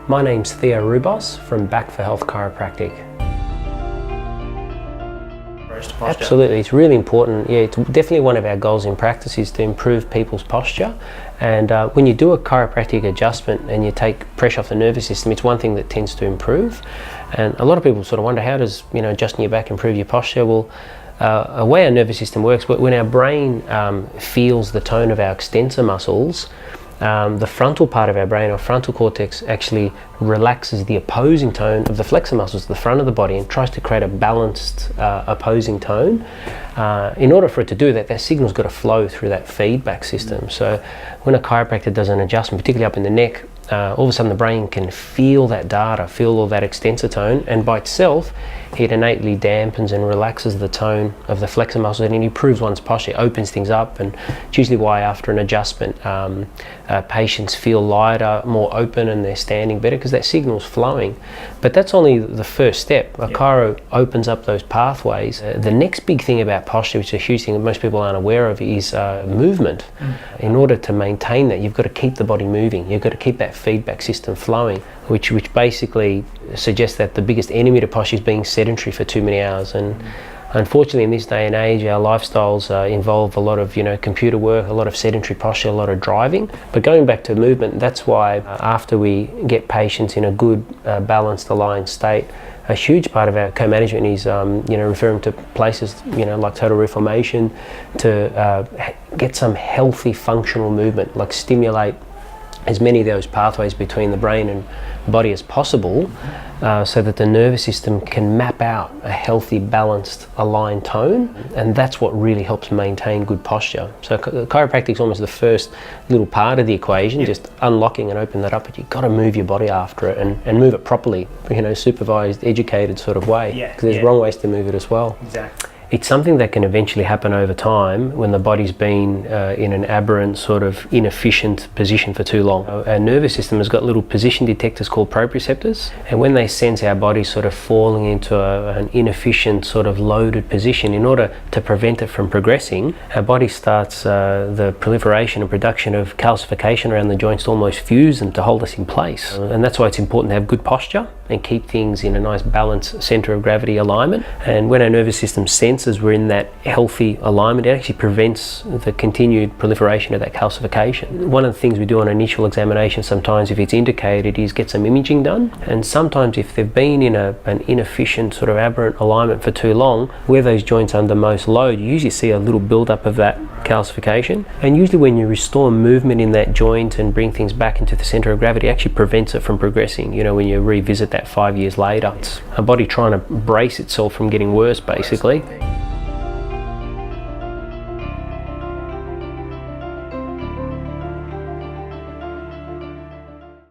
My name's Theo Roubos from Back for Health Chiropractic. Absolutely, it's really important. Yeah, it's definitely one of our goals in practice is to improve people's posture. And when you do a chiropractic adjustment and you take pressure off the nervous system, it's one thing that tends to improve. And a lot of people sort of wonder, how does adjusting your back improve your posture? Well, a way our nervous system works, when our brain feels the tone of our extensor muscles, the frontal part of our brain, or frontal cortex, actually relaxes the opposing tone of the flexor muscles at the front of the body and tries to create a balanced opposing tone. In order for it to do that, that signal's got to flow through that feedback system. So when a chiropractor does an adjustment, particularly up in the neck, all of a sudden the brain can feel that data, feel all that extensor tone, and by itself it innately dampens and relaxes the tone of the flexor muscles, and it improves one's posture, it opens things up. And it's usually why after an adjustment patients feel lighter, more open, and they're standing better because that signal's flowing. But that's only the first step. A chiro opens up those pathways. The next big thing about posture, which is a huge thing that most people aren't aware of, is movement. In order to maintain that, you've got to keep the body moving. You've got to keep that feedback system flowing, which basically suggests that the biggest enemy to posture is being sedentary for too many hours. And unfortunately, in this day and age, our lifestyles involve a lot of computer work, a lot of sedentary posture, a lot of driving. But going back to movement, that's why after we get patients in a good, balanced, aligned state, a huge part of our co-management is referring to places like total reformation to get some healthy functional movement, like stimulate as many of those pathways between the brain and body as possible, so that the nervous system can map out a healthy, balanced, aligned tone. And that's what really helps maintain good posture. So chiropractic is almost the first little part of the equation, just unlocking and opening that up. But you've got to move your body after it and move it properly, supervised, educated sort of way. Because there's wrong ways to move it as well. Exactly. It's something that can eventually happen over time when the body's been in an aberrant, sort of inefficient position for too long. Our nervous system has got little position detectors called proprioceptors, and when they sense our body sort of falling into an inefficient, sort of loaded position, in order to prevent it from progressing, our body starts the proliferation and production of calcification around the joints to almost fuse them to hold us in place. And that's why it's important to have good posture and keep things in a nice balanced center of gravity alignment. And when our nervous system senses we're in that healthy alignment, it actually prevents the continued proliferation of that calcification. One of the things we do on initial examination sometimes, if it's indicated, is get some imaging done. And sometimes if they've been in an inefficient, sort of aberrant alignment for too long, where those joints are under most load, you usually see a little build-up of that calcification. And usually when you restore movement in that joint and bring things back into the center of gravity, it actually prevents it from progressing. When you revisit that 5 years later, it's a body trying to brace itself from getting worse, basically.